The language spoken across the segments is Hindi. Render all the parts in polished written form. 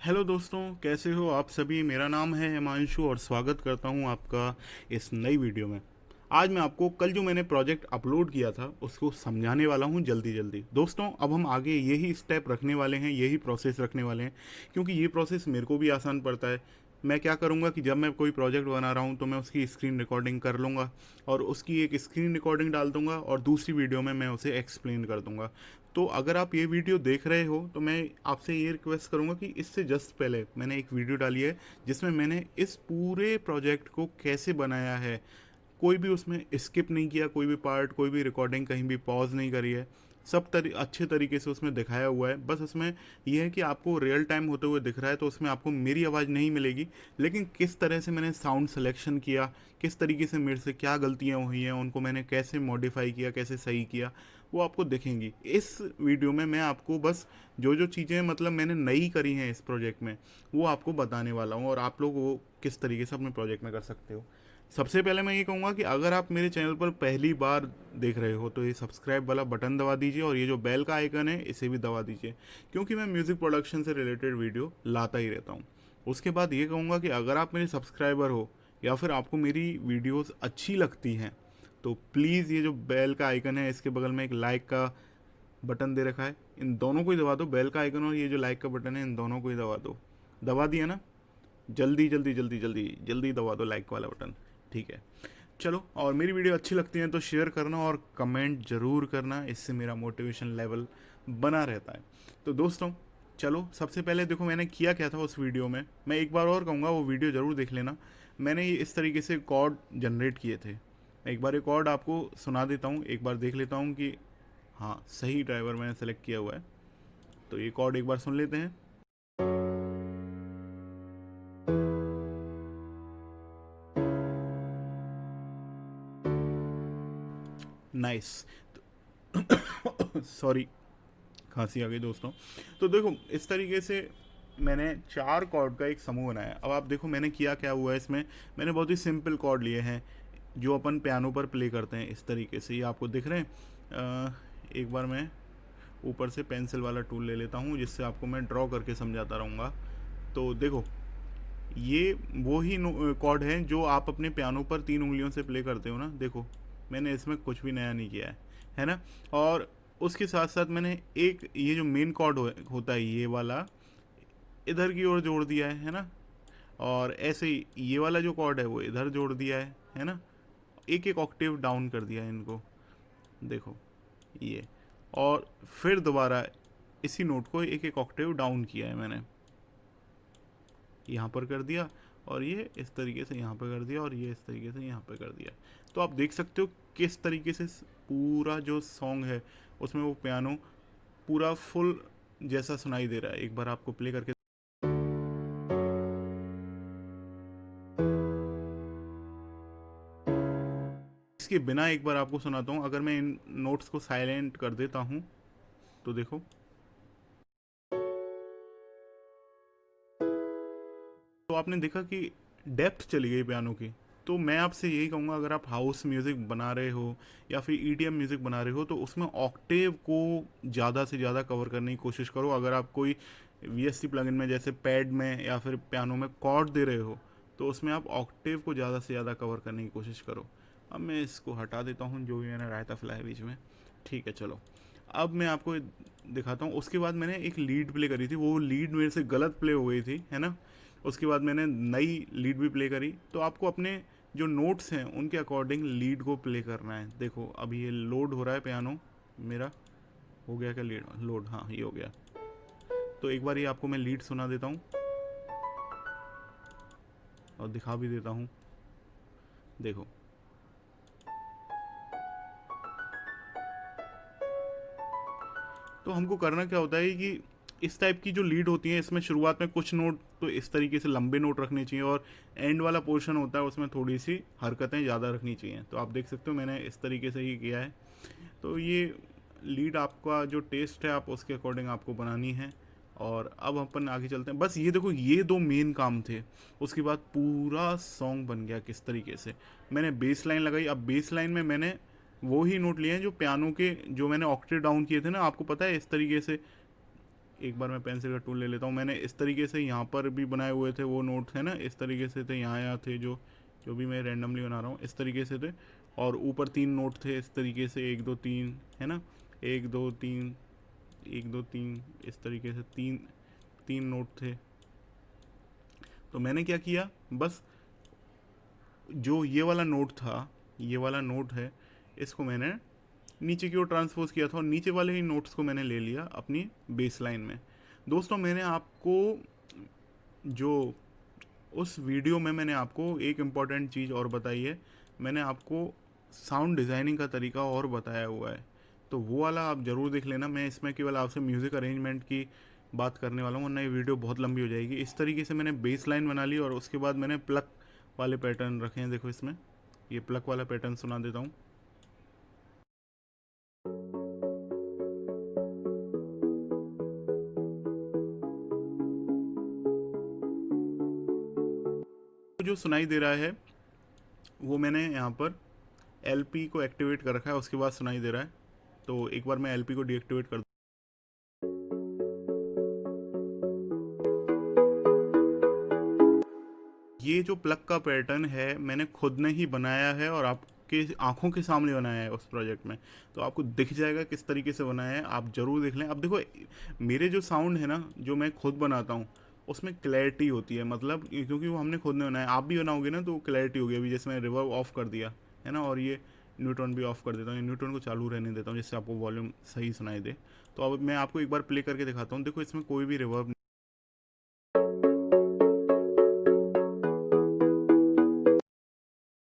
हेलो दोस्तों, कैसे हो आप सभी। मेरा नाम है हिमांशु और स्वागत करता हूं आपका इस नई वीडियो में। आज मैं आपको कल जो मैंने प्रोजेक्ट अपलोड किया था उसको समझाने वाला हूं जल्दी जल्दी। दोस्तों, अब हम आगे यही स्टेप रखने वाले हैं, यही प्रोसेस रखने वाले हैं, क्योंकि ये प्रोसेस मेरे को भी आसान पड़ता है। मैं क्या करूँगा कि जब मैं कोई प्रोजेक्ट बना रहा हूँ तो मैं उसकी स्क्रीन रिकॉर्डिंग कर लूँगा और उसकी एक स्क्रीन रिकॉर्डिंग डाल दूँगा और दूसरी वीडियो में मैं उसे एक्सप्लेन कर दूँगा। तो अगर आप ये वीडियो देख रहे हो तो मैं आपसे ये रिक्वेस्ट करूँगा कि इससे जस्ट पहले मैंने एक वीडियो डाली है जिसमें मैंने इस पूरे प्रोजेक्ट को कैसे बनाया है, कोई भी उसमें स्किप नहीं किया, कोई भी पार्ट, कोई भी रिकॉर्डिंग कहीं भी पॉज नहीं करी है। सब अच्छे तरीके से उसमें दिखाया हुआ है। बस उसमें यह है कि आपको रियल टाइम होते हुए दिख रहा है तो उसमें आपको मेरी आवाज़ नहीं मिलेगी, लेकिन किस तरह से मैंने साउंड सिलेक्शन किया, किस तरीके से मेरे से क्या गलतियाँ हुई हैं, उनको मैंने कैसे मॉडिफाई किया, कैसे सही किया, वो आपको दिखेंगी इस वीडियो में। मैं आपको बस जो जो चीज़ें मतलब मैंने नई करी हैं इस प्रोजेक्ट में वो आपको बताने वाला हूँ और आप लोग वो किस तरीके से अपने प्रोजेक्ट में कर सकते हो। सबसे पहले मैं ये कहूँगा कि अगर आप मेरे चैनल पर पहली बार देख रहे हो तो ये सब्सक्राइब वाला बटन दबा दीजिए और ये जो बेल का आइकन है इसे भी दबा दीजिए, क्योंकि मैं म्यूज़िक प्रोडक्शन से रिलेटेड वीडियो लाता ही रहता हूँ। उसके बाद ये कहूँगा कि अगर आप मेरे सब्सक्राइबर हो या फिर आपको मेरी वीडियोस अच्छी लगती हैं तो प्लीज़ ये जो बेल का आइकन है इसके बगल में एक लाइक का बटन दे रखा है, इन दोनों को ही दबा दो। बेल का आइकन और ये जो लाइक का बटन है इन दोनों को ही दबा दो। दबा दिया ना? जल्दी जल्दी जल्दी जल्दी जल्दी दबा दो लाइक वाला बटन। ठीक है, चलो। और मेरी वीडियो अच्छी लगती है तो शेयर करना और कमेंट ज़रूर करना, इससे मेरा मोटिवेशन लेवल बना रहता है। तो दोस्तों, चलो सबसे पहले देखो मैंने किया क्या था उस वीडियो में। मैं एक बार और कहूँगा वो वीडियो ज़रूर देख लेना। मैंने ये इस तरीके से कॉर्ड जनरेट किए थे। मैं एक बार एक कॉर्ड आपको सुना देता हूँ, एक बार देख लेता हूँ कि हाँ सही ड्राइवर मैंने सेलेक्ट किया हुआ है। तो ये कॉर्ड एक बार सुन लेते हैं। नाइस। सॉरी, खांसी आ गई दोस्तों। तो देखो इस तरीके से मैंने चार कॉर्ड का एक समूह बनाया। अब आप देखो मैंने किया क्या हुआ है इसमें। मैंने बहुत ही सिंपल कॉर्ड लिए हैं जो अपन पियानो पर प्ले करते हैं। इस तरीके से ये आपको दिख रहे हैं। एक बार मैं ऊपर से पेंसिल वाला टूल ले लेता हूँ जिससे आपको मैं ड्रॉ करके समझाता रहूँगा। तो देखो ये वो ही कॉर्ड हैं जो आप अपने पियानो पर तीन उंगलियों से प्ले करते हो ना। देखो मैंने इसमें कुछ भी नया नहीं किया है ना। और उसके साथ साथ मैंने एक ये जो मेन कॉर्ड होता है ये वाला इधर की ओर जोड़ दिया है ना। और ऐसे ही ये वाला जो कॉर्ड है वो इधर जोड़ दिया है ना। एक एक ऑक्टेव डाउन कर दिया है इनको, देखो ये। और फिर दोबारा इसी नोट को एक एक ऑक्टेव डाउन किया है मैंने, यहाँ पर कर दिया और ये इस तरीके से यहाँ पर कर दिया और ये इस तरीके से यहाँ पर कर दिया। तो आप देख सकते हो किस तरीके से पूरा जो सॉन्ग है उसमें वो पियानो पूरा फुल जैसा सुनाई दे रहा है। एक बार आपको प्ले करके इसके बिना एक बार आपको सुनाता हूँ। अगर मैं इन नोट्स को साइलेंट कर देता हूँ तो देखो, तो आपने देखा कि डेप्थ चली गई पियानो की। तो मैं आपसे यही कहूँगा अगर आप हाउस म्यूज़िक बना रहे हो या फिर ईडीएम म्यूज़िक बना रहे हो तो उसमें ऑक्टेव को ज़्यादा से ज़्यादा कवर करने की कोशिश करो। अगर आप कोई वीएसटी प्लगइन में जैसे पैड में या फिर पियानो में कॉर्ड दे रहे हो तो उसमें आप ऑक्टेव को ज़्यादा से ज़्यादा कवर करने की कोशिश करो। अब मैं इसको हटा देता हूँ जो भी मैंने रायता फैलाया बीच में। ठीक है, चलो। अब मैं आपको दिखाता हूँ। उसके बाद मैंने एक लीड प्ले करी थी, वो लीड मेरे से गलत प्ले हो गई थी, है ना। उसके बाद मैंने नई लीड भी प्ले करी। तो आपको अपने जो नोट्स हैं उनके अकॉर्डिंग लीड को प्ले करना है। देखो अभी ये लोड हो रहा है पियानो मेरा। हो गया क्या लीड लोड? हाँ ये हो गया। तो एक बार ये आपको मैं लीड सुना देता हूँ और दिखा भी देता हूँ। देखो तो हमको करना क्या होता है कि इस टाइप की जो लीड होती है इसमें शुरुआत में कुछ नोट तो इस तरीके से लंबे नोट रखने चाहिए और एंड वाला पोर्शन होता है उसमें थोड़ी सी हरकतें ज़्यादा रखनी चाहिए। तो आप देख सकते हो मैंने इस तरीके से ही किया है। तो ये लीड आपका जो टेस्ट है आप उसके अकॉर्डिंग आपको बनानी है। और अब अपन आगे चलते हैं। बस ये देखो ये दो मेन काम थे। उसके बाद पूरा सॉन्ग बन गया किस तरीके से। मैंने बेस लाइन लगाई। अब बेस लाइन में मैंने वो ही नोट लिए हैं जो पियानो के जो मैंने ऑक्टेव डाउन किए थे ना। आपको पता है इस तरीके से एक बार मैं पेंसिल का टूल ले लेता हूँ। मैंने इस तरीके से यहाँ पर भी बनाए हुए थे वो नोट्स है ना, इस तरीके से थे, यहाँ थे जो जो भी मैं रैंडमली बना रहा हूँ इस तरीके से थे। और ऊपर 3 नोट थे इस तरीके से, 1 2 3 है ना, 1 2 3 1 2 3 इस तरीके से 3 नोट थे। तो मैंने क्या किया, बस जो ये वाला नोट था, ये वाला नोट है, इसको मैंने नीचे की ओर ट्रांसपोज किया था और नीचे वाले ही नोट्स को मैंने ले लिया अपनी बेस लाइन में। दोस्तों मैंने आपको जो उस वीडियो में मैंने आपको एक इम्पॉर्टेंट चीज़ और बताई है, मैंने आपको साउंड डिज़ाइनिंग का तरीका और बताया हुआ है, तो वो वाला आप ज़रूर देख लेना। मैं इसमें केवल आपसे म्यूज़िक अरेंजमेंट की बात करने वाला हूँ, वरना ये वीडियो बहुत लंबी हो जाएगी। इस तरीके से मैंने बेस लाइन बना ली और उसके बाद मैंने प्लग वाले पैटर्न रखे हैं। देखो इसमें ये प्लग वाला पैटर्न सुना देता हूँ। जो सुनाई दे रहा है वो मैंने यहाँ पर एलपी को एक्टिवेट कर रखा है, उसके बाद सुनाई दे रहा है। तो एक बार मैं एलपी को डीएक्टिवेट कर, ये जो प्लग का पैटर्न है मैंने खुद ने ही बनाया है और आपके आंखों के सामने बनाया है उस प्रोजेक्ट में, तो आपको दिख जाएगा किस तरीके से बनाया है, आप ज़रूर देख लें। अब देखो मेरे जो साउंड है ना, जो मैं खुद बनाता हूँ उसमें क्लैरिटी होती है, मतलब क्योंकि वो हमने खुद ने बनाया। आप भी बनाओगे ना तो क्लैरिटी होगी। अभी जैसे मैं रिवर्ब ऑफ कर दिया है ना, और ये न्यूट्रॉन भी ऑफ कर देता हूँ, न्यूट्रॉन को चालू रहने देता हूँ जिससे आपको वॉल्यूम सही सुनाई दे। तो अब मैं आपको एक बार प्ले करके दिखाता हूँ। देखो इसमें कोई भी रिवर्ब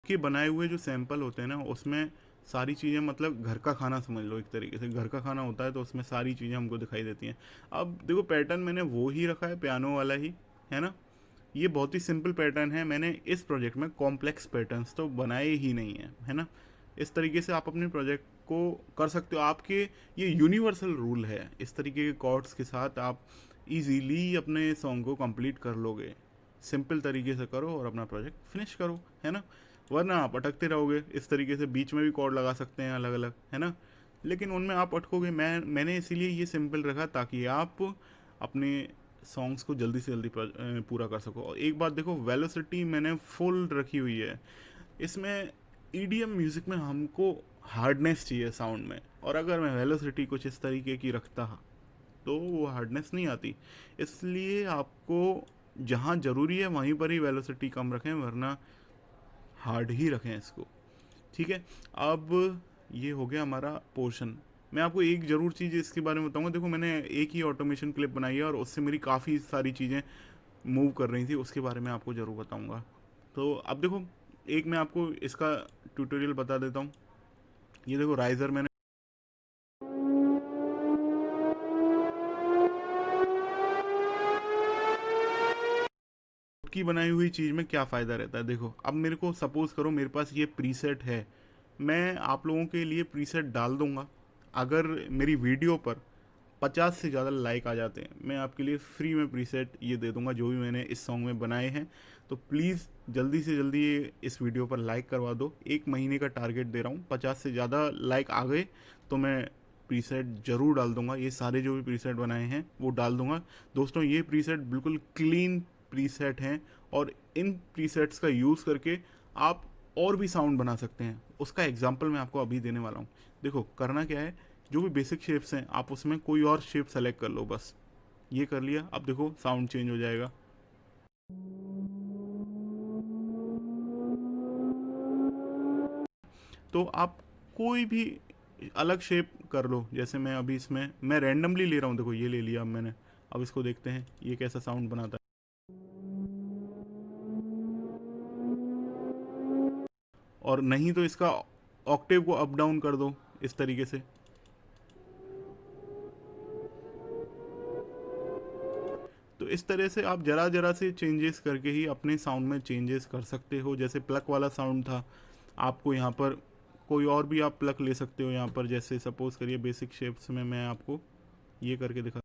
के बनाए हुए जो सैंपल होते हैं ना, उसमें सारी चीज़ें, मतलब घर का खाना समझ लो, एक तरीके से घर का खाना होता है तो उसमें सारी चीज़ें हमको दिखाई देती हैं। अब देखो पैटर्न मैंने वो ही रखा है, पियानो वाला ही है ना। ये बहुत ही सिंपल पैटर्न है, मैंने इस प्रोजेक्ट में कॉम्प्लेक्स पैटर्न्स तो बनाए ही नहीं है ना। इस तरीके से आप अपने प्रोजेक्ट को कर सकते हो। आपके ये यूनिवर्सल रूल है, इस तरीके के कॉर्ड्स के साथ आप इजीली अपने सॉन्ग को कंप्लीट कर लोगे। सिंपल तरीके से करो और अपना प्रोजेक्ट फिनिश करो, है ना। वरना आप अटकते रहोगे। इस तरीके से बीच में भी कॉर्ड लगा सकते हैं अलग अलग, है ना, लेकिन उनमें आप अटकोगे। मैंने इसीलिए ये सिंपल रखा ताकि आप अपने सॉन्ग्स को जल्दी से जल्दी पूरा कर सको। और एक बात देखो, वेलोसिटी मैंने फुल रखी हुई है। इसमें ईडीएम म्यूज़िक में हमको हार्डनेस चाहिए साउंड में, और अगर मैं वेलोसिटी कुछ इस तरीके की रखता तो वो हार्डनेस नहीं आती। इसलिए आपको जहाँ ज़रूरी है वहीं पर ही वेलोसिटी कम रखें, वरना हार्ड ही रखें इसको, ठीक है। अब ये हो गया हमारा पोर्शन। मैं आपको एक ज़रूर चीज़ इसके बारे में बताऊंगा। देखो मैंने एक ही ऑटोमेशन क्लिप बनाई है और उससे मेरी काफ़ी सारी चीज़ें मूव कर रही थी, उसके बारे में आपको ज़रूर बताऊंगा। तो अब देखो एक मैं आपको इसका ट्यूटोरियल बता देता हूँ। ये देखो राइज़र मैंने की बनाई हुई चीज़ में क्या फ़ायदा रहता है। देखो अब मेरे को सपोज़ करो मेरे पास ये प्रीसेट है, मैं आप लोगों के लिए प्रीसेट डाल दूंगा। अगर मेरी वीडियो पर 50 से ज़्यादा लाइक आ जाते हैं, मैं आपके लिए फ्री में प्रीसेट ये दे दूंगा जो भी मैंने इस सॉन्ग में बनाए हैं। तो प्लीज़ जल्दी से जल्दी इस वीडियो पर लाइक करवा दो। 1 महीने का टारगेट दे रहा हूँ, 50 से ज़्यादा लाइक आ गए तो मैं प्रीसेट ज़रूर डाल दूंगा। ये सारे जो भी प्रीसेट बनाए हैं वो डाल दूंगा। दोस्तों ये प्रीसेट बिल्कुल क्लीन प्रीसेट हैं और इन प्रीसेट्स का यूज़ करके आप और भी साउंड बना सकते हैं। उसका एग्जांपल मैं आपको अभी देने वाला हूँ। देखो करना क्या है, जो भी बेसिक शेप्स हैं आप उसमें कोई और शेप सेलेक्ट कर लो, बस ये कर लिया। अब देखो साउंड चेंज हो जाएगा। तो आप कोई भी अलग शेप कर लो, जैसे मैं अभी इसमें मैं रैंडमली ले रहा हूँ। देखो ये ले लिया अब मैंने। अब इसको देखते हैं ये कैसा साउंड बनाता है। और नहीं तो इसका ऑक्टेव को अप डाउन कर दो इस तरीके से। तो इस तरह से आप जरा जरा से चेंजेस करके ही अपने साउंड में चेंजेस कर सकते हो। जैसे प्लक वाला साउंड था, आपको यहाँ पर कोई और भी आप प्लक ले सकते हो यहाँ पर। जैसे सपोज करिए बेसिक शेप्स में मैं आपको ये करके दिखा,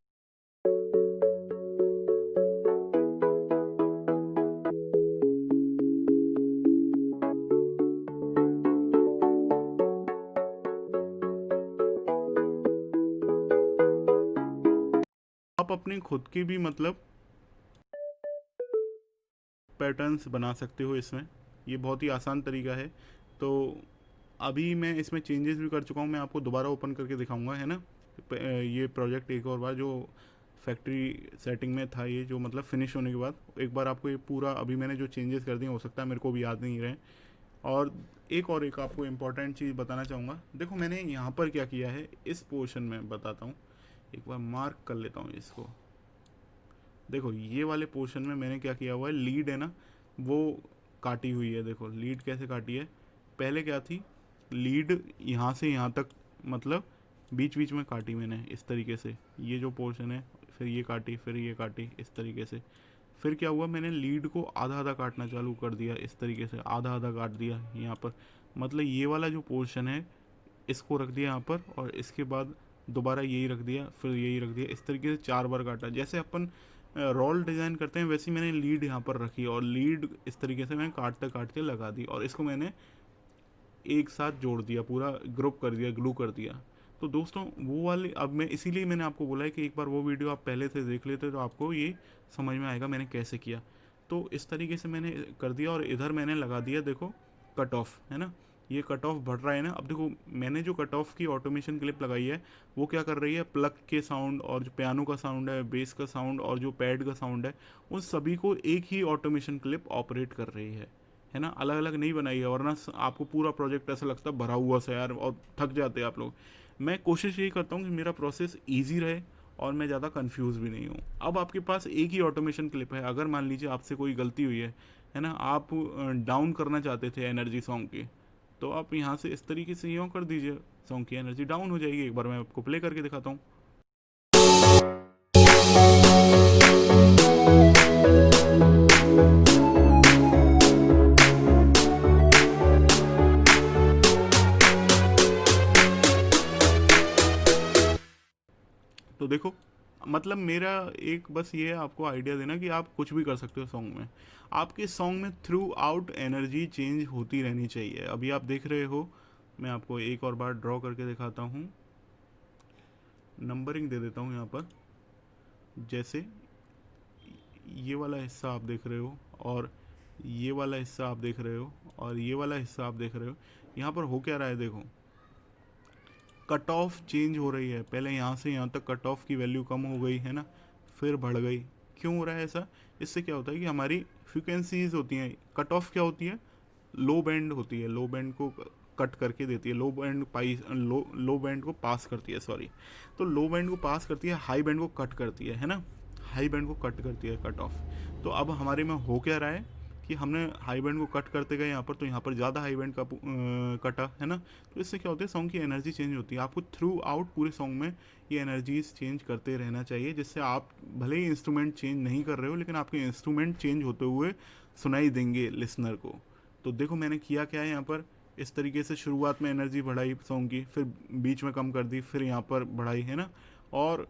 आप अपने खुद की भी मतलब पैटर्न्स बना सकते हो इसमें। ये बहुत ही आसान तरीका है। तो अभी मैं इसमें चेंजेस भी कर चुका हूँ, मैं आपको दोबारा ओपन करके दिखाऊंगा, है ना। ये प्रोजेक्ट एक और बार जो फैक्ट्री सेटिंग में था, ये जो मतलब फिनिश होने के बाद एक बार आपको ये पूरा, अभी मैंने जो चेंजेस कर दिए हो सकता है मेरे को भी याद नहीं रहे। और एक आपको इम्पॉर्टेंट चीज़ बताना चाहूँगा। देखो मैंने यहाँ पर क्या किया है, इस पोर्शन में बताता हूँ, एक बार मार्क कर लेता हूँ इसको। देखो ये वाले पोर्शन में मैंने क्या किया हुआ है, लीड है ना वो काटी हुई है। देखो लीड कैसे काटी है, पहले क्या थी, लीड यहाँ से यहाँ तक मतलब बीच बीच में काटी मैंने इस तरीके से, ये जो पोर्शन है, फिर ये काटी, फिर ये काटी इस तरीके से। फिर क्या हुआ, मैंने लीड को आधा आधा काटना चालू कर दिया इस तरीके से, आधा आधा काट दिया यहाँ पर। मतलब ये वाला जो पोर्शन है इसको रख दिया यहाँ पर, और इसके बाद दोबारा यही रख दिया, फिर यही रख दिया, इस तरीके से 4 बार काटा। जैसे अपन रोल डिज़ाइन करते हैं वैसे ही मैंने लीड यहाँ पर रखी, और लीड इस तरीके से मैंने काटते काटते लगा दी, और इसको मैंने एक साथ जोड़ दिया, पूरा ग्रुप कर दिया, ग्लू कर दिया। तो दोस्तों वो वाले, अब मैं इसीलिए मैंने आपको बोला है कि एक बार वो वीडियो आप पहले से देख लेते तो आपको ये समझ में आएगा मैंने कैसे किया। तो इस तरीके से मैंने कर दिया, और इधर मैंने लगा दिया, देखो कट ऑफ है ना, ये कट ऑफ बढ़ रहा है ना। अब देखो मैंने जो कट ऑफ की ऑटोमेशन क्लिप लगाई है वो क्या कर रही है, प्लग के साउंड और जो पियानो का साउंड है, बेस का साउंड और जो पैड का साउंड है, उन सभी को एक ही ऑटोमेशन क्लिप ऑपरेट कर रही है ना। अलग अलग नहीं बनाई है, वरना आपको पूरा प्रोजेक्ट ऐसा लगता है भरा हुआ सा यार, और थक जाते हैं आप लोग। मैं कोशिश यही करता हूँ कि मेरा प्रोसेस ईजी रहे और मैं ज़्यादा कंफ्यूज भी नहीं हूँ। अब आपके पास एक ही ऑटोमेशन क्लिप है, अगर मान लीजिए आपसे कोई गलती हुई है ना, आप डाउन करना चाहते थे एनर्जी सॉन्ग की, तो आप यहाँ से इस तरीके से यूँ कर दीजिए, सॉन्ग की एनर्जी डाउन हो जाएगी। एक बार मैं आपको प्ले करके दिखाता हूँ। तो देखो मतलब मेरा एक बस ये है आपको आइडिया देना कि आप कुछ भी कर सकते हो सॉन्ग में। आपके सॉन्ग में थ्रू आउट एनर्जी चेंज होती रहनी चाहिए। अभी आप देख रहे हो, मैं आपको एक और बार ड्रॉ करके दिखाता हूँ, नंबरिंग दे देता हूँ यहाँ पर। जैसे ये वाला हिस्सा आप देख रहे हो, और ये वाला हिस्सा आप देख रहे हो, और ये वाला हिस्सा आप देख रहे हो, यहाँ पर हो क्या रहा है, देखो कट ऑफ चेंज हो रही है। पहले यहाँ से यहाँ तक कट ऑफ की वैल्यू कम हो गई है ना, फिर बढ़ गई। क्यों हो रहा है ऐसा, इससे क्या होता है कि हमारी फ्रिक्वेंसीज होती हैं, कट ऑफ क्या होती है, लो बैंड होती है, लो बैंड को कट करके देती है, लो बैंड लो बैंड को पास करती है, सॉरी। तो लो बैंड को पास करती है, हाई बैंड को कट करती है ना, हाई बैंड को कट करती है कट ऑफ। तो अब हमारे में हो क्या रहा है कि हमने हाई बैंड को कट करते गए यहाँ पर, तो यहाँ पर ज़्यादा हाई बैंड का कटा है ना। तो इससे क्या होता है, सॉन्ग की एनर्जी चेंज होती है। आपको थ्रू आउट पूरे सॉन्ग में ये एनर्जीज चेंज करते रहना चाहिए, जिससे आप भले ही इंस्ट्रूमेंट चेंज नहीं कर रहे हो, लेकिन आपके इंस्ट्रूमेंट चेंज होते हुए सुनाई देंगे लिसनर को। तो देखो मैंने किया क्या है यहाँ पर, इस तरीके से शुरुआत में एनर्जी बढ़ाई सॉन्ग की, फिर बीच में कम कर दी, फिर यहाँ पर बढ़ाई है ना। और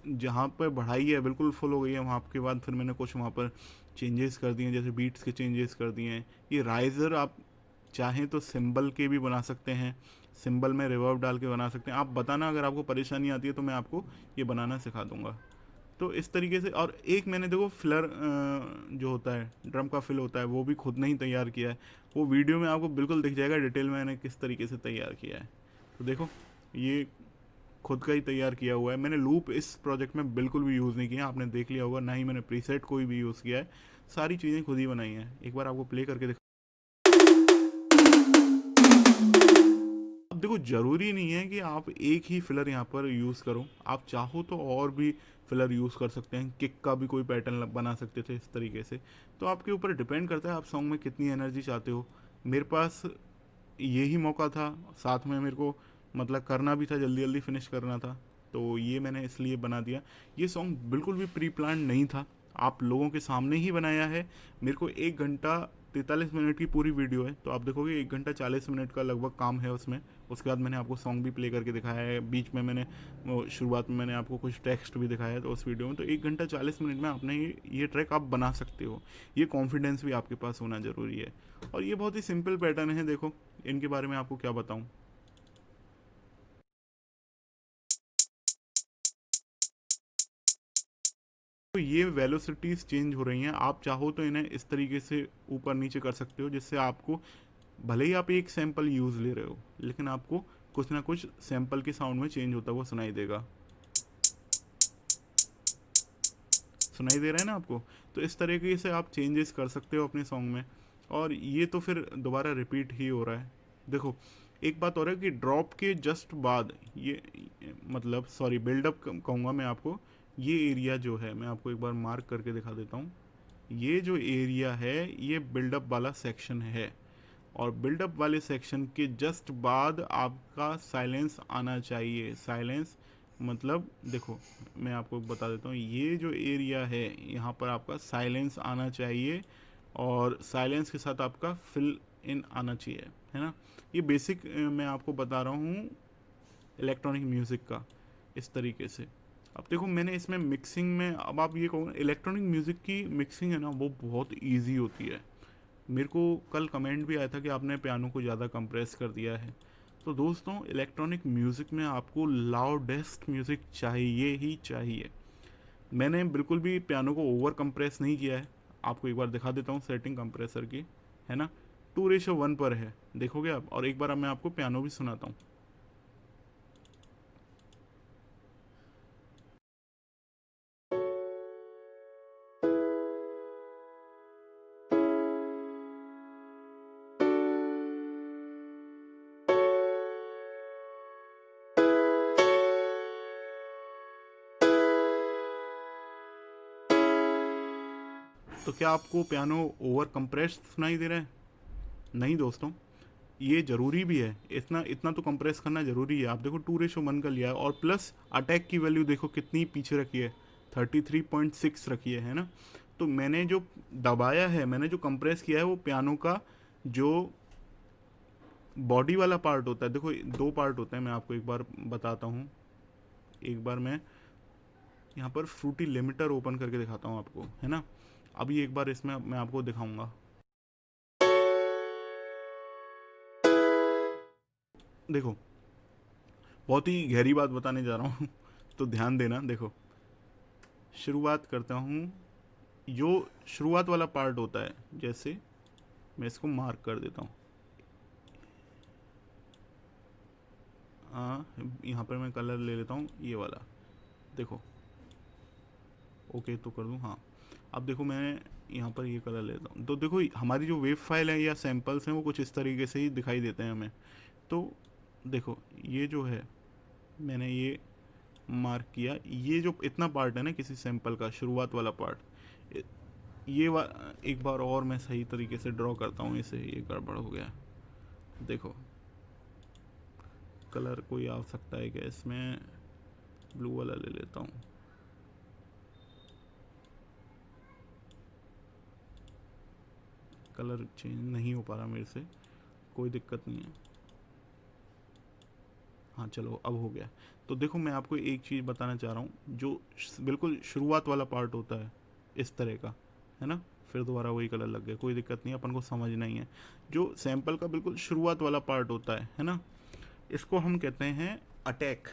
जहाँ पर बढ़ाई है बिल्कुल फुल हो गई है, वहाँ के बाद फिर मैंने कुछ वहाँ पर चेंजेस कर दिए हैं, जैसे बीट्स के चेंजेस कर दिए हैं। ये राइज़र आप चाहें तो सिंबल के भी बना सकते हैं, सिंबल में रिवर्ब डाल के बना सकते हैं। आप बताना अगर आपको परेशानी आती है तो मैं आपको ये बनाना सिखा दूंगा। तो इस तरीके से, और एक मैंने देखो फिलर जो होता है, ड्रम का फिल होता है, वो भी खुद ने ही तैयार किया है। वो वीडियो में आपको बिल्कुल दिख जाएगा डिटेल में मैंने किस तरीके से तैयार किया है। तो देखो ये खुद का ही तैयार किया हुआ है। मैंने लूप इस प्रोजेक्ट में बिल्कुल भी यूज़ नहीं किया, आपने देख लिया होगा, ना ही मैंने प्रीसेट कोई भी यूज़ किया है। सारी चीज़ें खुद ही बनाई हैं। एक बार आपको प्ले करके अब देखो ज़रूरी नहीं है कि आप एक ही फिलर यहाँ पर यूज़ करो, आप चाहो तो और भी फिलर यूज़ कर सकते हैं। किक का भी कोई पैटर्न बना सकते थे इस तरीके से। तो आपके ऊपर डिपेंड करता है आप सॉन्ग में कितनी एनर्जी चाहते हो। मेरे पास यही मौका था, साथ में मेरे को मतलब करना भी था, जल्दी जल्दी फिनिश करना था, तो ये मैंने इसलिए बना दिया। ये सॉन्ग बिल्कुल भी प्री प्लान नहीं था, आप लोगों के सामने ही बनाया है। मेरे को 1 घंटा 43 मिनट की पूरी वीडियो है, तो आप देखोगे 1 घंटा 40 मिनट का लगभग काम है उसमें। उसके बाद मैंने आपको सॉन्ग भी प्ले करके दिखाया है, बीच में मैंने शुरुआत में मैंने आपको कुछ टेक्स्ट भी दिखाया है तो उस वीडियो में। तो 1 घंटा 40 मिनट में आपने ये ट्रैक आप बना सकते हो। ये कॉन्फिडेंस भी आपके पास होना ज़रूरी है। और ये बहुत ही सिंपल पैटर्न है, देखो इनके बारे में आपको क्या बताऊँ। ये वेलोसिटीज़ चेंज हो रही हैं। आप चाहो तो इन्हें इस तरीके से ऊपर नीचे कर सकते हो, जिससे आपको भले ही आप एक सैंपल यूज़ ले रहे हो, लेकिन आपको कुछ ना कुछ सैंपल के साउंड में चेंज होता हुआ सुनाई देगा। सुनाई दे रहा है ना आपको? तो इस तरीके से आप चेंजेस कर सकते हो अपने सॉन्ग में, और ये तो फिर दोबारा रिपीट ही हो रहा है। देखो, एक बात और है कि ड्रॉप के जस्ट बाद ये, मतलब सॉरी, बिल्डअप कहूँगा मैं आपको, ये एरिया जो है, मैं आपको एक बार मार्क करके दिखा देता हूँ। ये जो एरिया है ये बिल्डअप वाला सेक्शन है, और बिल्डअप वाले सेक्शन के जस्ट बाद आपका साइलेंस आना चाहिए। साइलेंस मतलब देखो, मैं आपको बता देता हूँ, ये जो एरिया है यहाँ पर आपका साइलेंस आना चाहिए, और साइलेंस के साथ आपका फिल इन आना चाहिए, है ना। ये बेसिक मैं आपको बता रहा हूँ इलेक्ट्रॉनिक म्यूज़िक का, इस तरीके से। अब देखो, मैंने इसमें मिक्सिंग में, अब आप ये कहो, इलेक्ट्रॉनिक म्यूज़िक की मिक्सिंग है ना, वो बहुत ईजी होती है। मेरे को कल कमेंट भी आया था कि आपने पियानो को ज़्यादा कंप्रेस कर दिया है। तो दोस्तों, इलेक्ट्रॉनिक म्यूज़िक में आपको लाउडेस्ट म्यूज़िक चाहिए ही चाहिए। मैंने बिल्कुल भी पियानो को ओवर कंप्रेस नहीं किया है। आपको एक बार दिखा देता हूँ सेटिंग कंप्रेसर की, है ना, 2:1 पर है, देखोगे आप। और एक बार मैं आपको पियानो भी सुनाता हूँ। तो क्या आपको पियानो ओवर कंप्रेस्ड सुनाई दे रहा है? नहीं दोस्तों, ये ज़रूरी भी है, इतना इतना तो कंप्रेस करना ज़रूरी है। आप देखो 2:1 का लिया है, और प्लस अटैक की वैल्यू देखो कितनी पीछे रखी है, 33.6 रखी है ना। तो मैंने जो दबाया है, मैंने जो कंप्रेस किया है, वो पियानो का जो बॉडी वाला पार्ट होता है। देखो, दो पार्ट होते हैं, मैं आपको एक बार बताता हूँ। एक बार मैं यहाँ पर फ्रूटी लिमिटर ओपन करके दिखाता हूँ आपको, है ना। अभी एक बार इसमें मैं आपको दिखाऊंगा। देखो, बहुत ही गहरी बात बताने जा रहा हूँ तो ध्यान देना। देखो, शुरुआत करता हूँ। जो शुरुआत वाला पार्ट होता है, जैसे मैं इसको मार्क कर देता हूँ। हाँ, यहाँ पर मैं कलर ले लेता हूँ, ये वाला। देखो, ओके तो कर दूँ, हाँ। अब देखो, मैं यहाँ पर ये कलर लेता हूँ, तो देखो हमारी जो वेव फाइल है या सैंपल्स हैं, वो कुछ इस तरीके से ही दिखाई देते हैं हमें। तो देखो, ये जो है, मैंने ये मार्क किया, ये जो इतना पार्ट है ना किसी सैंपल का, शुरुआत वाला पार्ट, एक बार और मैं सही तरीके से ड्रॉ करता हूँ इसे। ये गड़बड़ हो गया। देखो, कलर कोई आ सकता है क्या इसमें? ब्लू वाला ले लेता हूँ। कलर चेंज नहीं हो पा रहा मेरे से, कोई दिक्कत नहीं है। हाँ चलो, अब हो गया। तो देखो, मैं आपको एक चीज़ बताना चाह रहा हूँ, जो बिल्कुल शुरुआत वाला पार्ट होता है इस तरह का, है ना। फिर दोबारा वही कलर लग गया, कोई दिक्कत नहीं, अपन को समझना ही है। जो सैंपल का बिल्कुल शुरुआत वाला पार्ट होता है ना, इसको हम कहते हैं अटैक,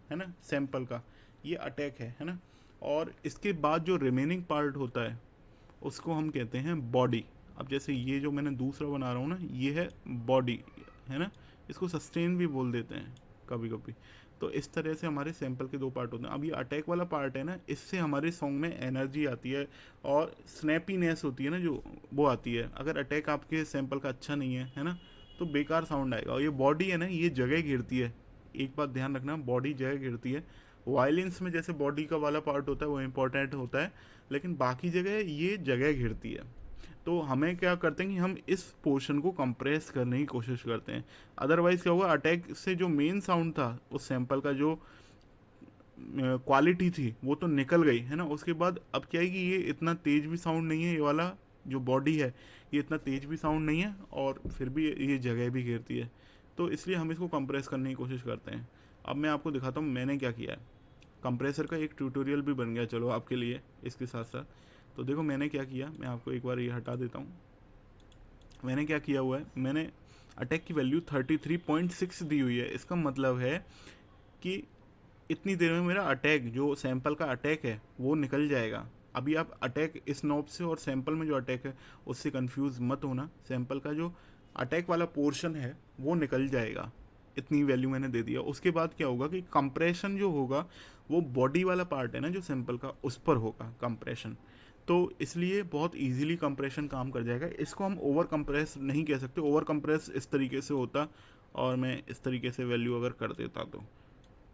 है ना। सैंपल का ये अटैक है ना। और इसके बाद जो रिमेनिंग पार्ट होता है, उसको हम कहते हैं बॉडी। अब जैसे ये जो मैंने दूसरा बना रहा हूँ ना, ये है बॉडी, है ना। इसको सस्टेन भी बोल देते हैं कभी कभी। तो इस तरह से हमारे सैंपल के दो पार्ट होते हैं। अब ये अटैक वाला पार्ट है ना, इससे हमारे सॉन्ग में एनर्जी आती है और स्नैपीनेस होती है ना, जो वो आती है। अगर अटैक आपके सैंपल का अच्छा नहीं है ना, तो बेकार साउंड आएगा। और ये बॉडी है ना, ये जगह घेरती है। एक बात ध्यान रखना, बॉडी जगह घेरती है। वायलिन्स में जैसे बॉडी का वाला पार्ट होता है वो इम्पोर्टेंट होता है, लेकिन बाकी जगह ये जगह घेरती है। तो हमें क्या करते हैं कि हम इस पोर्शन को कंप्रेस करने की कोशिश करते हैं। अदरवाइज़ क्या होगा, अटैक से जो मेन साउंड था उस सैंपल का, जो क्वालिटी थी, वो तो निकल गई, है ना। उसके बाद अब क्या है कि ये इतना तेज भी साउंड नहीं है, ये वाला जो बॉडी है ये इतना तेज भी साउंड नहीं है, और फिर भी ये जगह भी घेरती है। तो इसलिए हम इसको कंप्रेस करने की कोशिश करते हैं। अब मैं आपको दिखाता हूँ मैंने क्या किया है। कंप्रेसर का एक ट्यूटोरियल भी बन गया चलो आपके लिए इसके साथ साथ। तो देखो, मैंने क्या किया, मैं आपको एक बार ये हटा देता हूँ। मैंने क्या किया हुआ है, मैंने अटैक की वैल्यू 33.6 दी हुई है। इसका मतलब है कि इतनी देर में मेरा अटैक, जो सैंपल का अटैक है, वो निकल जाएगा, अभी आप अटैक इस नॉब से और सैंपल में जो अटैक है उससे कंफ्यूज मत होना। सैंपल का जो अटैक वाला पोर्शन है वो निकल जाएगा, इतनी वैल्यू मैंने दे दिया। उसके बाद क्या होगा कि कंप्रेशन जो होगा वो बॉडी वाला पार्ट है ना जो सैंपल का, उस पर होगा कंप्रेशन। तो इसलिए बहुत इजीली कंप्रेशन काम कर जाएगा। इसको हम ओवर कंप्रेस नहीं कह सकते। ओवर कंप्रेस इस तरीके से होता और मैं इस तरीके से वैल्यू अगर कर देता तो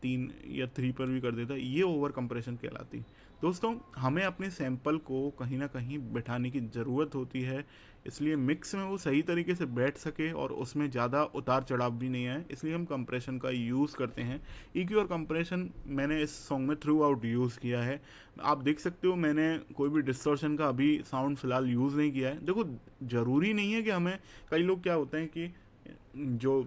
3 या 3 पर भी कर देता, ये ओवर कंप्रेशन कहलाती। दोस्तों हमें अपने सैंपल को कहीं ना कहीं बैठाने की ज़रूरत होती है, इसलिए मिक्स में वो सही तरीके से बैठ सके और उसमें ज़्यादा उतार चढ़ाव भी नहीं आए, इसलिए हम कंप्रेशन का यूज़ करते हैं। EQ और कंप्रेशन मैंने इस सॉन्ग में थ्रू आउट यूज़ किया है। आप देख सकते हो मैंने कोई भी डिस्टॉर्शन का अभी साउंड फ़िलहाल यूज़ नहीं किया है। देखो ज़रूरी नहीं है कि हमें, कई लोग क्या होते हैं कि जो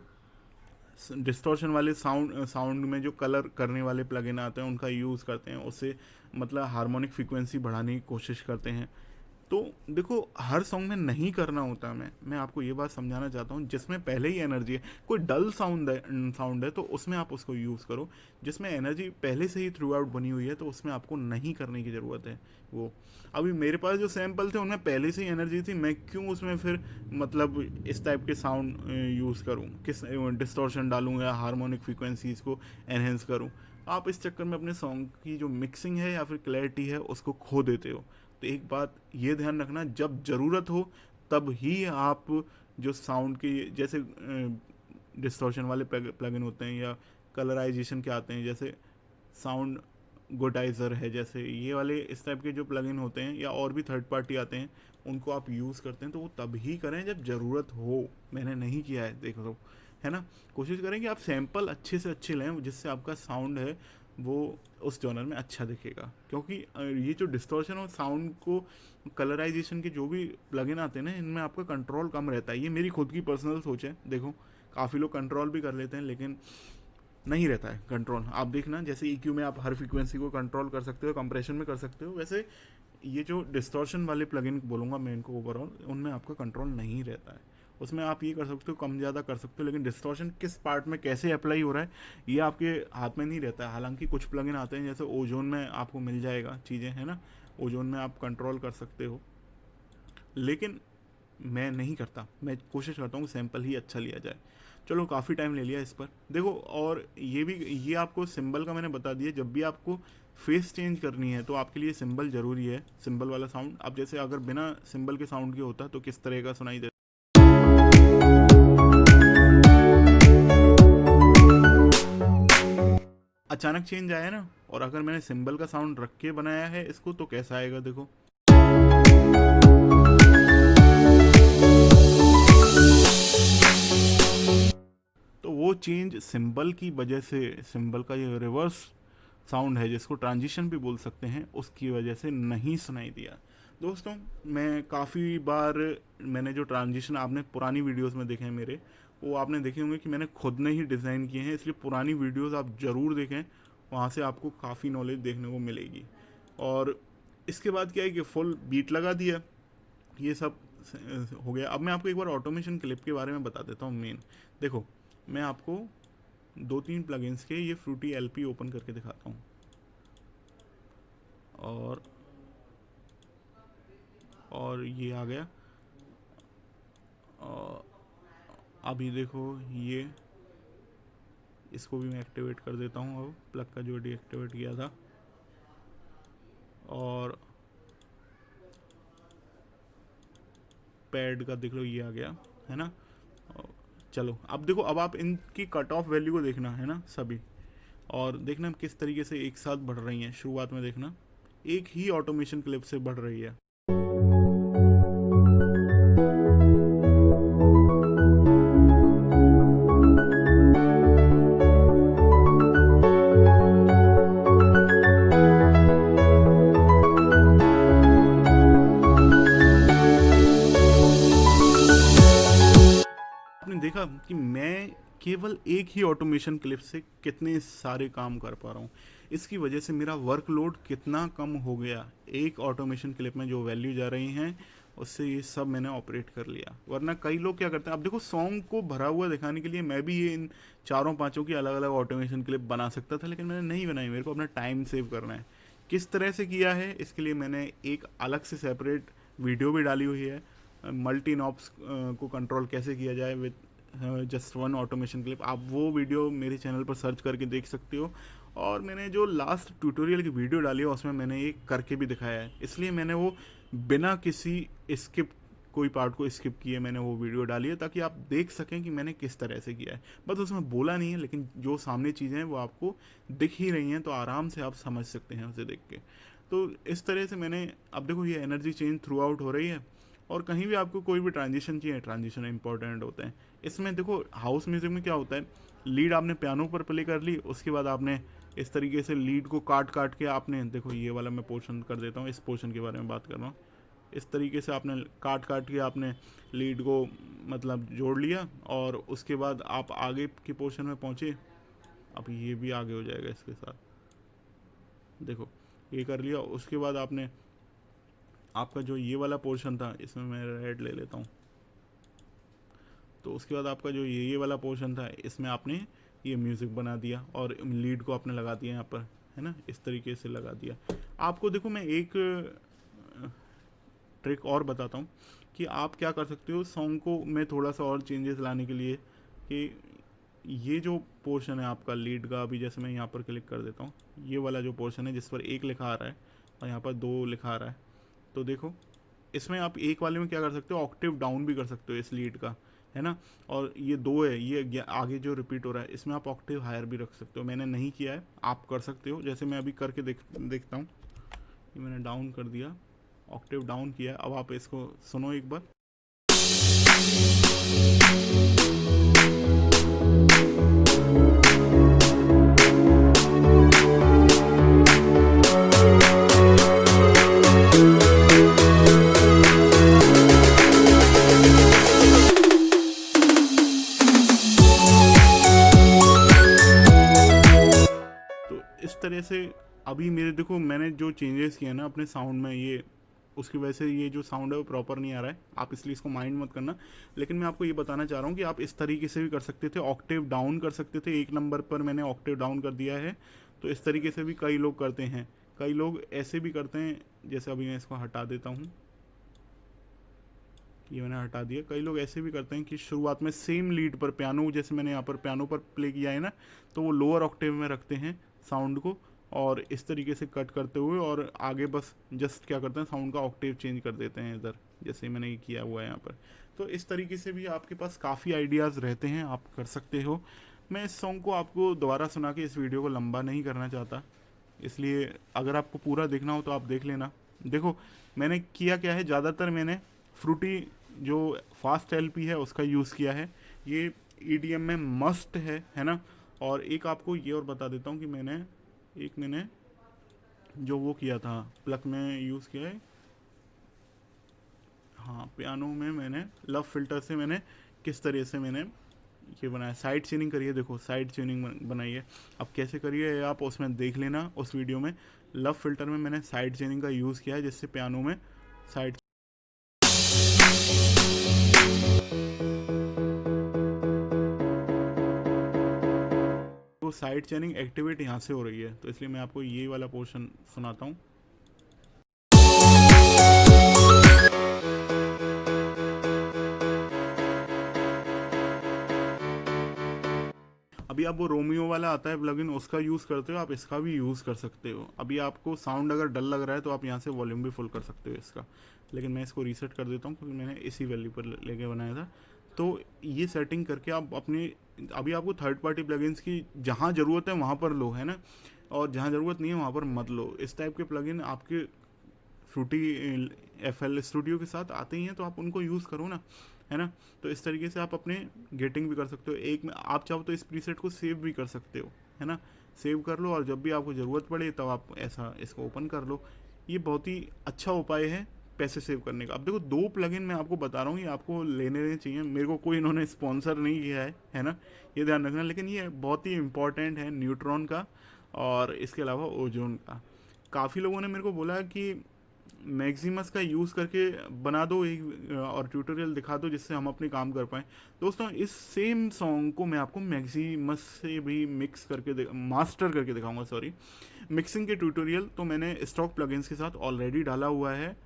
डिस्टॉर्शन वाले साउंड में जो कलर करने वाले प्लगइन आते हैं उनका यूज़ करते हैं, उससे मतलब हार्मोनिक फ्रीक्वेंसी बढ़ाने की कोशिश करते हैं। तो देखो हर सॉन्ग में नहीं करना होता। मैं आपको ये बात समझाना चाहता हूँ, जिसमें पहले ही एनर्जी है, कोई डल साउंड है तो उसमें आप उसको यूज़ करो। जिसमें एनर्जी पहले से ही थ्रू आउट बनी हुई है तो उसमें आपको नहीं करने की ज़रूरत है। वो अभी मेरे पास जो सैंपल थे उनमें पहले से ही एनर्जी थी, मैं क्यों उसमें फिर मतलब इस टाइप के साउंड यूज़ करूँ, किस डिस्टॉर्शन डालूँ या हार्मोनिक फ्रीक्वेंसीज़ को एनहेंस करूँ। आप इस चक्कर में अपने सॉन्ग की जो मिक्सिंग है या फिर क्लैरिटी है उसको खो देते हो। तो एक बात ये ध्यान रखना, जब ज़रूरत हो तब ही आप जो साउंड के जैसे डिस्टॉर्शन वाले प्लगइन होते हैं या कलराइजेशन के आते हैं, जैसे साउंड गोटाइज़र है, जैसे ये वाले इस टाइप के जो प्लगइन होते हैं या और भी थर्ड पार्टी आते हैं, उनको आप यूज़ करते हैं तो वो तब ही करें जब ज़रूरत हो। मैंने नहीं किया है, देख लो, है ना। कोशिश करें कि आप सैंपल अच्छे से अच्छे लें जिससे आपका साउंड है वो उस जॉनर में अच्छा दिखेगा। क्योंकि ये जो डिस्टॉर्शन और साउंड को कलराइजेशन के जो भी प्लगइन आते हैं ना, इनमें आपका कंट्रोल कम रहता है। ये मेरी खुद की पर्सनल सोच है। देखो काफ़ी लोग कंट्रोल भी कर लेते हैं लेकिन नहीं रहता है कंट्रोल। आप देखना जैसे EQ में आप हर फ्रीक्वेंसी को कंट्रोल कर सकते हो, कंप्रेशन में कर सकते हो, वैसे ये जो डिस्टॉर्शन वाले प्लगइन बोलूँगा मैं इनको ओवरऑल, उनमें आपका कंट्रोल नहीं रहता है। उसमें आप ये कर सकते हो, कम ज़्यादा कर सकते हो, लेकिन डिस्टॉर्शन किस पार्ट में कैसे अप्लाई हो रहा है ये आपके हाथ में नहीं रहता है। हालांकि कुछ प्लगइन आते हैं जैसे ओजोन में आपको मिल जाएगा चीज़ें, है ना, ओजोन में आप कंट्रोल कर सकते हो, लेकिन मैं नहीं करता। मैं कोशिश करता हूँ सैंपल ही अच्छा लिया जाए। चलो काफ़ी टाइम ले लिया इस पर। देखो और ये आपको सिंबल का मैंने बता दिया। जब भी आपको फेस चेंज करनी है तो आपके लिए सिंबल ज़रूरी है, सिंबल वाला साउंड। अब जैसे अगर बिना सिंबल के साउंड के होता तो किस तरह का सुनाई देता। अचानक चेंज आया ना, और अगर मैंने सिंबल का साउंड रख के बनाया है इसको तो कैसा आएगा देखो। तो वो चेंज सिंबल की वजह से, सिंबल का ये रिवर्स साउंड है जिसको ट्रांजिशन भी बोल सकते हैं, उसकी वजह से नहीं सुनाई दिया। दोस्तों मैं काफ़ी बार मैंने जो ट्रांजिशन आपने पुरानी वीडियोस में देखे हैं मेरे, वो आपने देखे होंगे कि मैंने खुद ने ही डिज़ाइन किए हैं, इसलिए पुरानी वीडियोस आप ज़रूर देखें, वहाँ से आपको काफ़ी नॉलेज देखने को मिलेगी। और इसके बाद क्या है कि फुल बीट लगा दिया, ये सब हो गया। अब मैं आपको एक बार ऑटोमेशन क्लिप के बारे में बता देता हूँ मेन। देखो मैं आपको 2-3 प्लगइन्स के ये फ्रूटी LP ओपन करके दिखाता हूँ, और ये आ गया। और अभी देखो ये, इसको भी मैं एक्टिवेट कर देता हूँ, अब प्लग का जो डीएक्टिवेट किया था। और पैड का देख लो ये आ गया, है ना। चलो अब देखो, अब आप इनकी कट ऑफ वैल्यू को देखना, है ना सभी, और देखना किस तरीके से एक साथ बढ़ रही हैं। शुरुआत में देखना एक ही ऑटोमेशन क्लिप से बढ़ रही है। आपने देखा कि मैं केवल एक ही ऑटोमेशन क्लिप से कितने सारे काम कर पा रहा हूँ। इसकी वजह से मेरा वर्कलोड कितना कम हो गया। एक ऑटोमेशन क्लिप में जो वैल्यू जा रही हैं उससे ये सब मैंने ऑपरेट कर लिया। वरना कई लोग क्या करते हैं, अब देखो सॉन्ग को भरा हुआ दिखाने के लिए मैं भी ये इन 4-5 की अलग अलग ऑटोमेशन क्लिप बना सकता था, लेकिन मैंने नहीं बनाई। मेरे को अपना टाइम सेव करना है। किस तरह से किया है इसके लिए मैंने एक अलग से सेपरेट वीडियो भी डाली हुई है, मल्टी नॉब्स को कंट्रोल कैसे किया जाए with just one automation clip. आप वो वीडियो मेरे चैनल पर सर्च करके देख सकते हो। और मैंने जो लास्ट ट्यूटोरियल की वीडियो डाली है उसमें मैंने ये करके भी दिखाया है, इसलिए मैंने वो बिना किसी स्किप कोई पार्ट को स्किप किए मैंने वो वीडियो डाली है, ताकि आप देख सकें कि मैंने किस तरह से किया है। बस उसमें बोला नहीं है, लेकिन जो सामने चीज़ें हैं वो आपको दिख ही रही हैं, तो आराम से आप समझ सकते हैं उसे देख के। तो इस तरह से मैंने, अब देखो ये एनर्जी चेंज थ्रू आउट हो रही है। और कहीं भी आपको कोई भी ट्रांजिशन चाहिए, ट्रांजिशन इंपॉर्टेंट होते हैं इसमें। देखो हाउस म्यूजिक में क्या होता है, लीड आपने पियानो पर प्ले कर ली, उसके बाद आपने इस तरीके से लीड को काट काट के आपने, देखो ये वाला मैं पोर्शन कर देता हूँ, इस पोर्शन के बारे में बात कर रहा हूँ। इस तरीके से आपने काट काट के आपने लीड को मतलब जोड़ लिया, और उसके बाद आप आगे के पोर्शन में पहुँचे। अब ये भी आगे हो जाएगा इसके साथ, देखो ये कर लिया। उसके बाद आपने आपका जो ये वाला पोर्शन था, इसमें मैं रेड ले लेता हूँ, तो उसके बाद आपका जो ये वाला पोर्शन था इसमें आपने ये म्यूज़िक बना दिया और लीड को आपने लगा दिया यहाँ पर, है ना, इस तरीके से लगा दिया। आपको देखो मैं एक ट्रिक और बताता हूँ कि आप क्या कर सकते हो सॉन्ग को मैं थोड़ा सा और चेंजेस लाने के लिए, कि ये जो पोर्शन है आपका लीड का, अभी जैसे मैं यहाँ पर क्लिक कर देता हूँ, ये वाला जो पोर्शन है जिस पर एक लिखा आ रहा है और यहाँ पर 2 लिखा आ रहा है, तो देखो इसमें आप एक वाले में क्या कर सकते हो, ऑक्टेव डाउन भी कर सकते हो इस लीड का, है ना। और ये 2 है, ये आगे जो रिपीट हो रहा है इसमें आप ऑक्टेव हायर भी रख सकते हो। मैंने नहीं किया है, आप कर सकते हो, जैसे मैं अभी करके देखता हूँ। ये मैंने डाउन कर दिया, ऑक्टेव डाउन किया। अब आप इसको सुनो एक बार। तो इस तरह से अभी मेरे, देखो मैंने जो चेंजेस किए ना अपने साउंड में, ये उसकी वजह से ये जो साउंड है वो प्रॉपर नहीं आ रहा है, आप इसलिए इसको माइंड मत करना। लेकिन मैं आपको ये बताना चाह रहा हूँ कि आप इस तरीके से भी कर सकते थे, ऑक्टेव डाउन कर सकते थे। 1 नंबर पर मैंने ऑक्टेव डाउन कर दिया है, तो इस तरीके से भी कई लोग करते हैं। कई लोग ऐसे भी करते हैं, जैसे अभी मैं इसको हटा देता हूँ, ये मैंने हटा दिया। कई लोग ऐसे भी करते हैं कि शुरुआत में सेम लीड पर पियानो, जैसे मैंने यहाँ पर पियानो पर प्ले किया है ना, तो वो लोअर ऑक्टेव में रखते हैं साउंड को, और इस तरीके से कट करते हुए और आगे बस जस्ट क्या करते हैं साउंड का ऑक्टेव चेंज कर देते हैं इधर, जैसे मैंने ये किया हुआ है यहाँ पर। तो इस तरीके से भी आपके पास काफ़ी आइडियाज़ रहते हैं, आप कर सकते हो। मैं इस सॉन्ग को आपको दोबारा सुना के इस वीडियो को लंबा नहीं करना चाहता, इसलिए अगर आपको पूरा देखना हो तो आप देख लेना। देखो मैंने किया क्या है, ज़्यादातर मैंने फ्रूटी जो फास्ट एलपी है उसका यूज़ किया है, ये ईडीएम में मस्ट है ना। और एक आपको ये और बता देता हूँ कि मैंने जो वो किया था प्लग में यूज़ किया है, हाँ पियानो में मैंने लव फिल्टर से मैंने किस तरह से मैंने ये बनाया, साइड चेनिंग करिए। देखो साइड चेनिंग बनाई है, अब कैसे करिए आप उसमें देख लेना उस वीडियो में। लव फिल्टर में मैंने साइड चेनिंग का यूज़ किया है, जिससे पियानो में साइड, तो साइड चेनिंग एक्टिवेट यहाँ से हो रही है, तो इसलिए मैं आपको ये वाला पोर्शन सुनाता हूँ। अभी आप वो रोमियो वाला आता है प्लगइन, उसका यूज़ करते हो, आप इसका भी यूज़ कर सकते हो। अभी आपको साउंड अगर डल लग रहा है तो आप यहाँ से वॉल्यूम भी फुल कर सकते हो इसका, लेकिन मैं इसको रीसेट कर देता हूँ क्योंकि मैंने इसी वैल्यू पर लेके बनाया था। तो ये सेटिंग करके आप अपने, अभी आपको थर्ड पार्टी प्लगइन्स की जहाँ ज़रूरत है वहाँ पर लो, है ना, और जहाँ ज़रूरत नहीं है वहाँ पर मत लो। इस टाइप के प्लगइन आपके फ्रूटी FL स्टूडियो के साथ आते ही हैं, तो आप उनको यूज़ करो ना, है ना। तो इस तरीके से आप अपने गेटिंग भी कर सकते हो। एक में आप चाहो तो इस प्रीसेट को सेव भी कर सकते हो, है ना, सेव कर लो और जब भी आपको ज़रूरत पड़े तब आप ऐसा इसको ओपन कर लो। ये बहुत ही अच्छा उपाय है पैसे सेव करने का। अब देखो 2 प्लगइन मैं आपको बता रहा हूँ, ये आपको लेने चाहिए, मेरे को कोई इन्होंने स्पॉन्सर नहीं किया है ना, ये ध्यान रखना। लेकिन ये बहुत ही इंपॉर्टेंट है, न्यूट्रॉन का और इसके अलावा ओजोन का। काफ़ी लोगों ने मेरे को बोला कि मैक्सिमस का यूज़ करके बना दो एक और ट्यूटोरियल दिखा दो जिससे हम अपने काम कर पाएँ। दोस्तों इस सेम सॉन्ग को मैं आपको मैक्सिमस से भी मिक्स करके मास्टर करके दिखाऊंगा, सॉरी। मिक्सिंग के ट्यूटोरियल तो मैंने स्टॉक प्लगइन्स के साथ ऑलरेडी डाला हुआ है,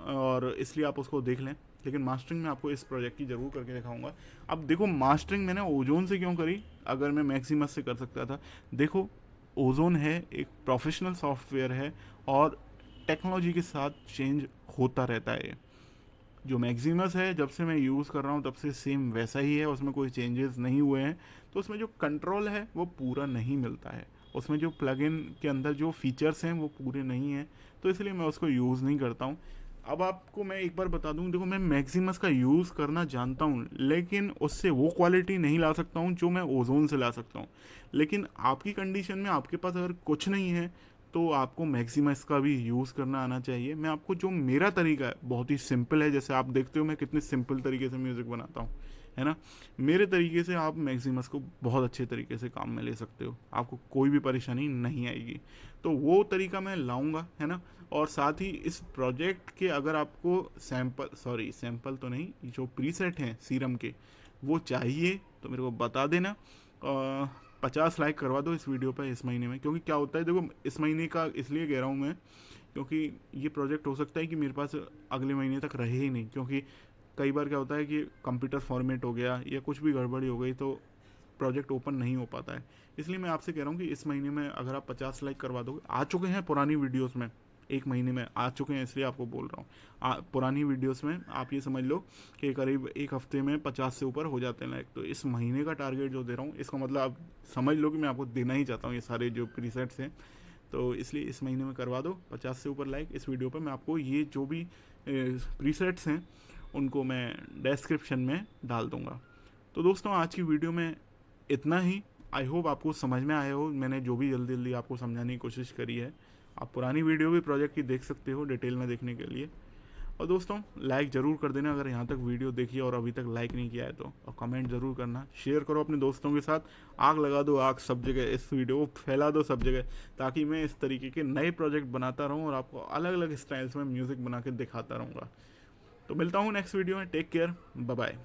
और इसलिए आप उसको देख लें। लेकिन मास्टरिंग मैं आपको इस प्रोजेक्ट की ज़रूर करके दिखाऊंगा। अब देखो मास्टरिंग मैंने ओजोन से क्यों करी, अगर मैं मैक्सिमस से कर सकता था। देखो ओजोन है एक प्रोफेशनल सॉफ्टवेयर है, और टेक्नोलॉजी के साथ चेंज होता रहता है। जो मैक्सिमस है जब से मैं यूज़ कर रहा हूँ तब से सेम वैसा ही है, उसमें कोई चेंजेस नहीं हुए हैं। तो उसमें जो कंट्रोल है वो पूरा नहीं मिलता है, उसमें जो प्लगइन के अंदर जो फीचर्स हैं वो पूरे नहीं हैं, तो इसलिए मैं उसको यूज़ नहीं करता हूँ। अब आपको मैं एक बार बता दूं, देखो मैं मैक्सिमस का यूज़ करना जानता हूँ, लेकिन उससे वो क्वालिटी नहीं ला सकता हूँ जो मैं ओजोन से ला सकता हूँ। लेकिन आपकी कंडीशन में आपके पास अगर कुछ नहीं है तो आपको मैक्सिमस का भी यूज़ करना आना चाहिए। मैं आपको जो मेरा तरीका है बहुत ही सिंपल है, जैसे आप देखते हो मैं कितने सिंपल तरीके से म्यूज़िक बनाता हूँ, है ना। मेरे तरीके से आप मैक्सिमस को बहुत अच्छे तरीके से काम में ले सकते हो, आपको कोई भी परेशानी नहीं आएगी। तो वो तरीका मैं लाऊंगा, है ना। और साथ ही इस प्रोजेक्ट के अगर आपको सैंपल तो नहीं, जो प्रीसेट हैं सीरम के वो चाहिए तो मेरे को बता देना। 50 लाइक करवा दो इस वीडियो पर इस महीने में, क्योंकि क्या होता है देखो इस महीने का इसलिए कह रहा हूँ मैं, क्योंकि ये प्रोजेक्ट हो सकता है कि मेरे पास अगले महीने तक रहे ही नहीं, क्योंकि कई बार क्या होता है कि कंप्यूटर फॉर्मेट हो गया या कुछ भी गड़बड़ी हो गई तो प्रोजेक्ट ओपन नहीं हो पाता है। इसलिए मैं आपसे कह रहा हूँ कि इस महीने में अगर आप 50 लाइक करवा दोगे, आ चुके हैं पुरानी वीडियोस में, एक महीने में आ चुके हैं, इसलिए आपको बोल रहा हूँ। पुरानी वीडियोस में आप ये समझ लो कि करीब एक हफ्ते में 50 से ऊपर हो जाते हैं लाइक। तो इस महीने का टारगेट जो दे रहा हूँ इसका मतलब आप समझ लो कि मैं आपको देना ही चाहता हूँ ये सारे जो प्रीसेट्स हैं। तो इसलिए इस महीने में करवा दो 50 से ऊपर लाइक इस वीडियो पर। मैं आपको ये जो भी प्रीसेट्स हैं उनको मैं डिस्क्रिप्शन में डाल दूँगा। तो दोस्तों आज की वीडियो में इतना ही। आई होप आपको समझ में आया हो, मैंने जो भी जल्दी जल्दी आपको समझाने की कोशिश करी है। आप पुरानी वीडियो भी प्रोजेक्ट की देख सकते हो डिटेल में देखने के लिए। और दोस्तों लाइक ज़रूर कर देना अगर यहाँ तक वीडियो देखी और अभी तक लाइक नहीं किया है तो, और कमेंट ज़रूर करना, शेयर करो अपने दोस्तों के साथ, आग लगा दो आग सब जगह, इस वीडियो को फैला दो सब जगह, ताकि मैं इस तरीके के नए प्रोजेक्ट बनाता रहूँ और आपको अलग अलग स्टाइल्स में म्यूज़िक बना के दिखाता रहूँगा। तो मिलता हूँ नेक्स्ट वीडियो में, टेक केयर, बाय बाय।